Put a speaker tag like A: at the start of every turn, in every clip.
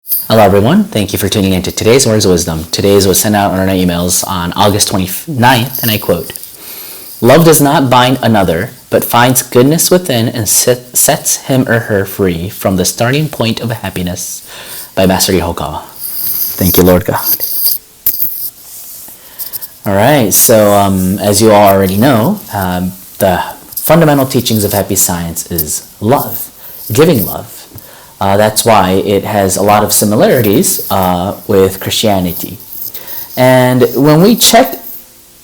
A: Hello everyone, thank you for tuning in to today's Words of Wisdom. Today's was sent out on our emails on August 29th, and I quote, "Love does not bind another, but finds goodness within and sets him or her free from the starting point of happiness," by Master Ryuho. Thank you, Lord God. Alright, so as you all already know, the fundamental teachings of happy science is love, giving love. That's why it has a lot of similarities with Christianity. And when we check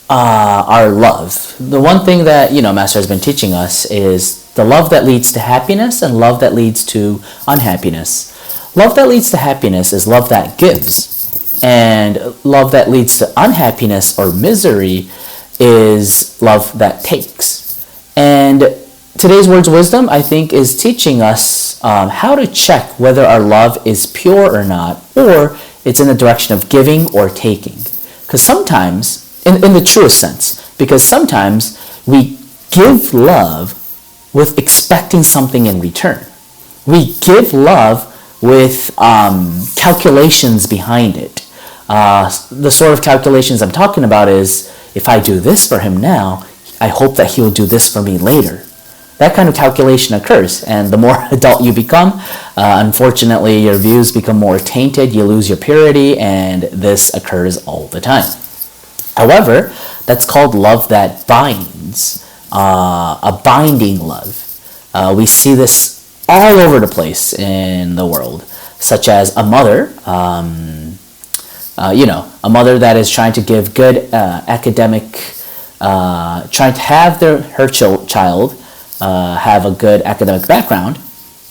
A: our love, the one thing that Master has been teaching us is the love that leads to happiness and love that leads to unhappiness. Love that leads to happiness is love that gives, and love that leads to unhappiness or misery is love that takes. And today's Words of Wisdom, I think, is teaching us how to check whether our love is pure or not, or it's in the direction of giving or taking. Because sometimes, in the truest sense, because sometimes we give love with expecting something in return. We give love with calculations behind it. The sort of calculations I'm talking about is, if I do this for him now, I hope that he'll do this for me later. That kind of calculation occurs, and the more adult you become, unfortunately, your views become more tainted, you lose your purity, and this occurs all the time. However, that's called love that binds, a binding love. We see this all over the place in the world, such as a mother, a mother that is trying to give good academic, trying to have her child have a good academic background,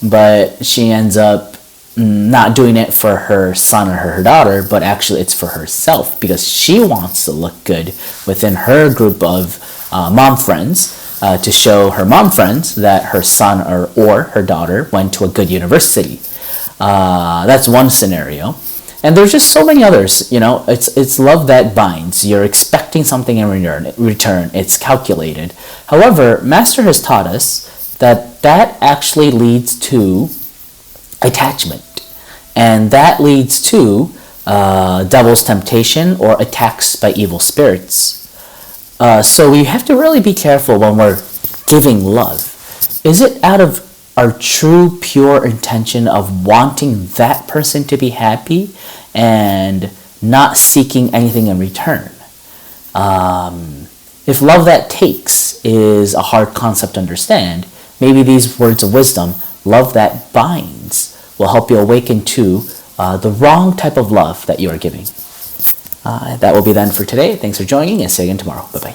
A: but she ends up not doing it for her son or her daughter, but actually it's for herself, because she wants to look good within her group of mom friends, to show her mom friends that her son or her daughter went to a good university. That's one scenario. And there's just so many others. It's love that binds. You're expecting something in return. It's calculated. However, Master has taught us that actually leads to attachment. And that leads to devil's temptation or attacks by evil spirits. So we have to really be careful when we're giving love. Is it out of our true, pure intention of wanting that person to be happy and not seeking anything in return? If love that takes is a hard concept to understand, maybe these words of wisdom, love that binds, will help you awaken to the wrong type of love that you are giving. That will be then for today. Thanks for joining, and see you again tomorrow. Bye-bye.